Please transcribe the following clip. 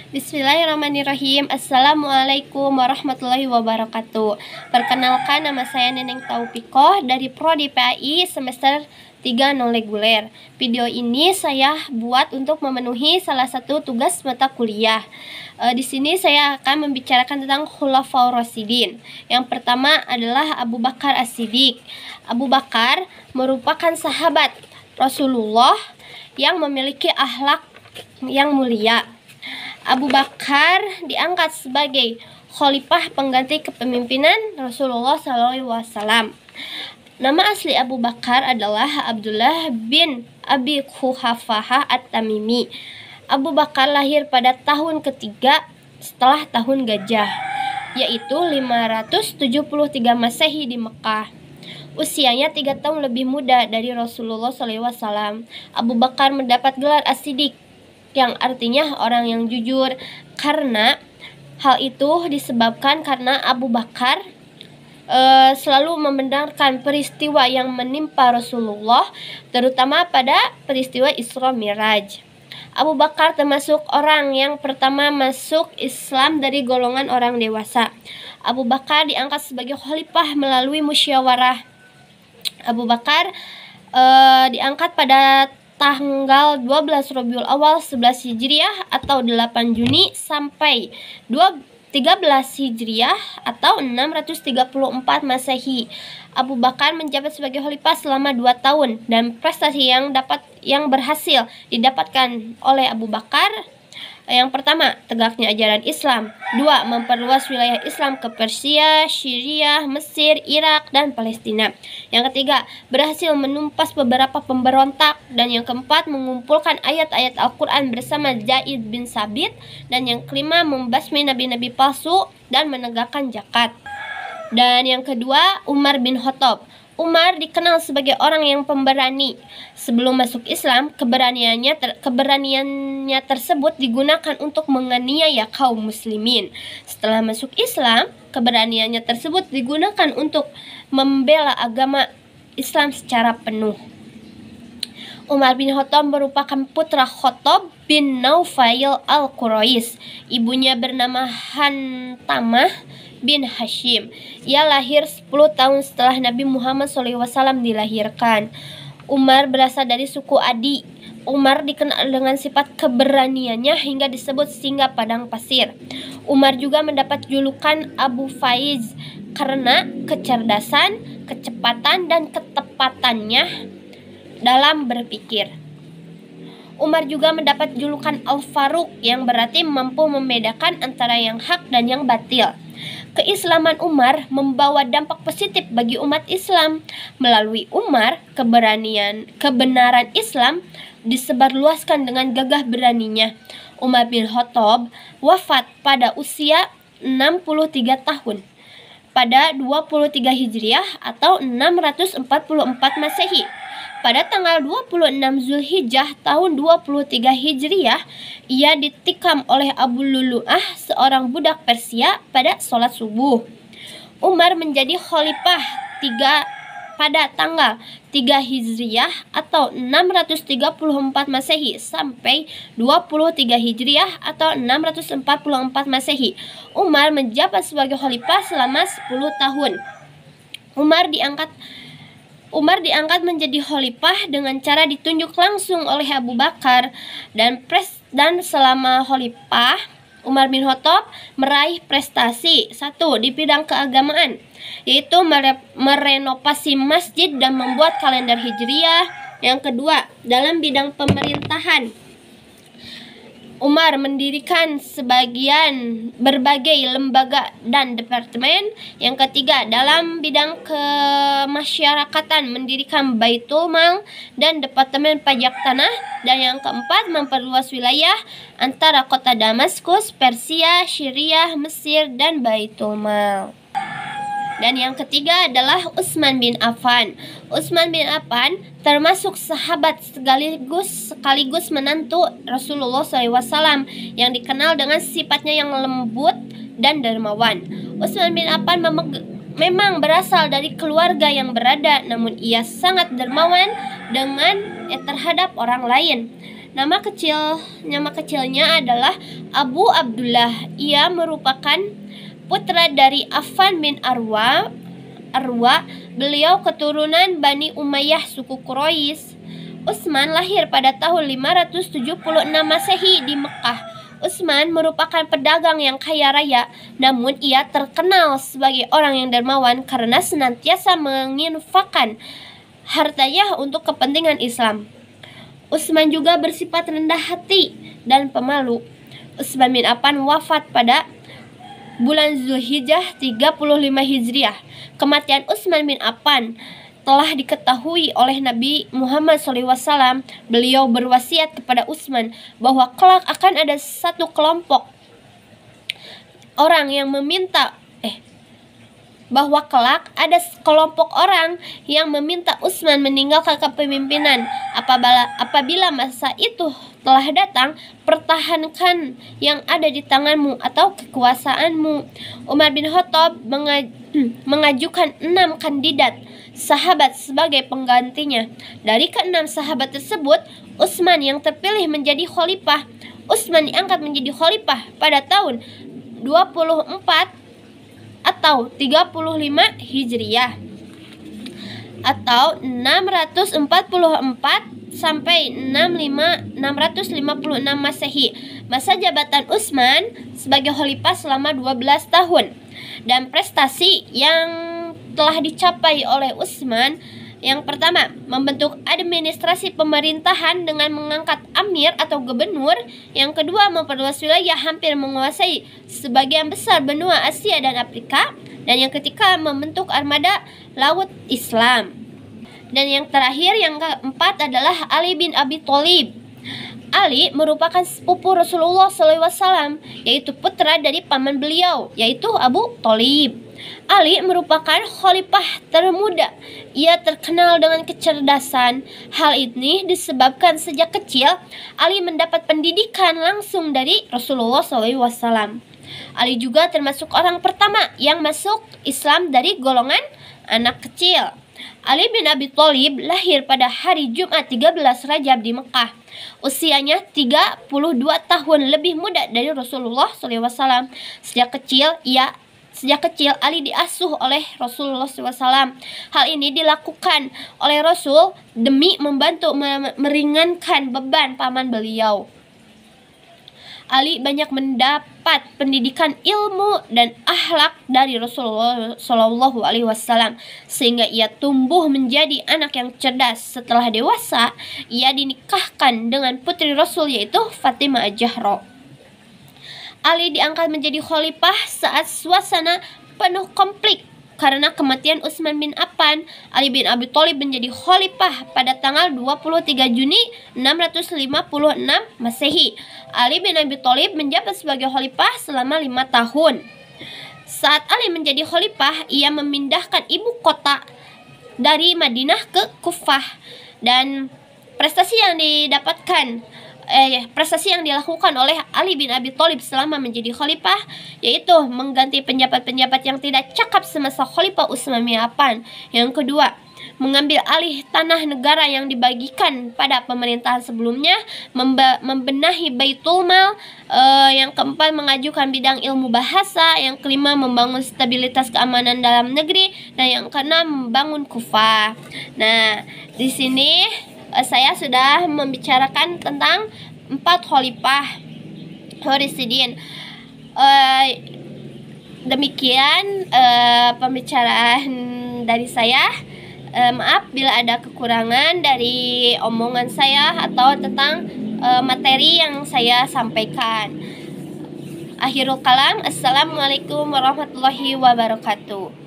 Bismillahirrahmanirrahim. Assalamualaikum warahmatullahi wabarakatuh. Perkenalkan, nama saya Neneng Taufikoh dari Prodi PAI semester 3 non reguler. Video ini saya buat untuk memenuhi salah satu tugas mata kuliah. Di sini saya akan membicarakan tentang Khulafaur Rasyidin. Yang pertama adalah Abu Bakar As-Siddiq. Abu Bakar merupakan sahabat Rasulullah yang memiliki akhlak yang mulia. Abu Bakar diangkat sebagai khalifah pengganti kepemimpinan Rasulullah SAW. Nama asli Abu Bakar adalah Abdullah bin Abi Quhafah At-Tamimi. Abu Bakar lahir pada tahun ketiga setelah tahun gajah, yaitu 573 Masehi di Mekah. Usianya 3 tahun lebih muda dari Rasulullah SAW. Abu Bakar mendapat gelar As-Siddiq, yang artinya orang yang jujur, karena hal itu disebabkan karena Abu Bakar selalu membenarkan peristiwa yang menimpa Rasulullah, terutama pada peristiwa Isra Miraj. Abu Bakar termasuk orang yang pertama masuk Islam dari golongan orang dewasa. Abu Bakar diangkat sebagai khalifah melalui musyawarah. Abu Bakar diangkat pada tanggal 12 Rabiul Awal 11 Hijriah atau 8 Juni sampai 13 Hijriah atau 634 Masehi. Abu Bakar menjabat sebagai khalifah selama 2 tahun, dan prestasi yang berhasil didapatkan oleh Abu Bakar: yang pertama, tegaknya ajaran Islam. 2. Memperluas wilayah Islam ke Persia, Syria, Mesir, Irak, dan Palestina. Yang ketiga, berhasil menumpas beberapa pemberontak. Dan yang keempat, mengumpulkan ayat-ayat Al-Quran bersama Zaid bin Sabit. Dan yang kelima, membasmi nabi-nabi palsu dan menegakkan zakat. Dan yang kedua, Umar bin Khattab. Umar dikenal sebagai orang yang pemberani. Sebelum masuk Islam, keberaniannya tersebut digunakan untuk menganiaya kaum muslimin. Setelah masuk Islam, keberaniannya tersebut digunakan untuk membela agama Islam secara penuh. Umar bin Khattab merupakan putra Khattab bin Naufail al-Quraisy. Ibunya bernama Hantamah bin Hashim. Ia lahir 10 tahun setelah Nabi Muhammad SAW dilahirkan. Umar berasal dari suku Adi. Umar dikenal dengan sifat keberaniannya hingga disebut singa padang pasir. Umar juga mendapat julukan Abu Faiz karena kecerdasan, kecepatan, dan ketepatannya dalam berpikir. Umar juga mendapat julukan Al-Faruq, yang berarti mampu membedakan antara yang hak dan yang batil. Keislaman Umar membawa dampak positif bagi umat Islam. Melalui Umar, kebenaran Islam disebarluaskan dengan gagah beraninya. Umar bin Khattab wafat pada usia 63 tahun pada 23 Hijriah atau 644 Masehi. Pada tanggal 26 Zulhijjah tahun 23 Hijriah, ia ditikam oleh Abu Lulu'ah, seorang budak Persia, pada sholat subuh. Umar menjadi khalifah pada tanggal 3 Hijriah atau 634 Masehi sampai 23 Hijriah atau 644 Masehi. Umar menjabat sebagai khalifah selama 10 tahun. Umar diangkat menjadi khalifah dengan cara ditunjuk langsung oleh Abu Bakar, dan selama khalifah, Umar bin Khattab meraih prestasi 1 di bidang keagamaan, yaitu merenovasi masjid dan membuat kalender Hijriah. Yang kedua, dalam bidang pemerintahan, Umar mendirikan berbagai lembaga dan departemen. Yang ketiga, dalam bidang kemasyarakatan, mendirikan Baitul Mal dan Departemen Pajak Tanah. Dan yang keempat, memperluas wilayah antara kota Damaskus, Persia, Syria, Mesir, dan Baitul Mal. Dan yang ketiga adalah Utsman bin Affan. Utsman bin Affan termasuk sahabat sekaligus menantu Rasulullah SAW yang dikenal dengan sifatnya yang lembut dan dermawan. Utsman bin Affan memang berasal dari keluarga yang berada, namun ia sangat dermawan terhadap orang lain. Nama kecilnya adalah Abu Abdullah. Ia merupakan putra dari Affan bin Arwa. Beliau keturunan Bani Umayyah suku Quraisy. Utsman lahir pada tahun 576 Masehi di Mekah. Utsman merupakan pedagang yang kaya raya, namun ia terkenal sebagai orang yang dermawan karena senantiasa menginfakkan hartanya untuk kepentingan Islam. Utsman juga bersifat rendah hati dan pemalu. Utsman bin Affan wafat pada bulan Zulhijjah 35 Hijriah. Kematian Utsman bin Affan telah diketahui oleh Nabi Muhammad SAW. Beliau berwasiat kepada Utsman bahwa kelak akan ada satu kelompok orang yang meminta Utsman meninggalkan kepemimpinan. Apabila masa itu telah datang, pertahankan yang ada di tanganmu atau kekuasaanmu. Umar bin Khattab mengajukan 6 kandidat sahabat sebagai penggantinya. Dari ke-6 sahabat tersebut, Utsman yang terpilih menjadi khalifah. Utsman diangkat menjadi khalifah pada tahun 24 atau 35 Hijriah atau 644 sampai 656 Masehi. Masa jabatan Utsman sebagai khalifah selama 12 tahun. Dan prestasi yang telah dicapai oleh Utsman, yang pertama, membentuk administrasi pemerintahan dengan mengangkat amir atau gubernur. Yang kedua, memperluas wilayah, hampir menguasai sebagian besar benua Asia dan Afrika. Dan yang ketiga, membentuk armada laut Islam. Dan yang terakhir, yang keempat adalah Ali bin Abi Thalib. Ali merupakan sepupu Rasulullah SAW, yaitu putra dari paman beliau, yaitu Abu Thalib. Ali merupakan khalifah termuda. Ia terkenal dengan kecerdasan. Hal ini disebabkan sejak kecil Ali mendapat pendidikan langsung dari Rasulullah SAW. Ali juga termasuk orang pertama yang masuk Islam dari golongan anak kecil. Ali bin Abi Thalib lahir pada hari Jumat 13 Rajab di Mekah. Usianya 32 tahun, lebih muda dari Rasulullah SAW. Sejak kecil Ali diasuh oleh Rasulullah SAW. Hal ini dilakukan oleh Rasul demi membantu meringankan beban paman beliau. Ali banyak mendapat pendidikan ilmu dan akhlak dari Rasulullah SAW, sehingga ia tumbuh menjadi anak yang cerdas. Setelah dewasa, ia dinikahkan dengan putri Rasul, yaitu Fatimah Az-Zahra. Ali diangkat menjadi khalifah saat suasana penuh konflik. Karena kematian Utsman bin Affan, Ali bin Abi Thalib menjadi khalifah pada tanggal 23 Juni 656 Masehi. Ali bin Abi Thalib menjabat sebagai khalifah selama 5 tahun. Saat Ali menjadi khalifah, ia memindahkan ibu kota dari Madinah ke Kufah. Dan prestasi yang dilakukan oleh Ali bin Abi Thalib selama menjadi khalifah, yaitu mengganti penjabat-penjabat yang tidak cakap semasa khalifah Utsman bin Affan. Yang kedua, mengambil alih tanah negara yang dibagikan pada pemerintahan sebelumnya, membenahi Baitul Mal. Yang keempat, mengajukan bidang ilmu bahasa. Yang kelima, membangun stabilitas keamanan dalam negeri. Dan yang keenam, membangun Kufah. Nah, di sini saya sudah membicarakan tentang 4 khalifah Rasyidin. Demikian pembicaraan dari saya. Maaf bila ada kekurangan dari omongan saya atau tentang materi yang saya sampaikan. Akhirul kalam, assalamualaikum warahmatullahi wabarakatuh.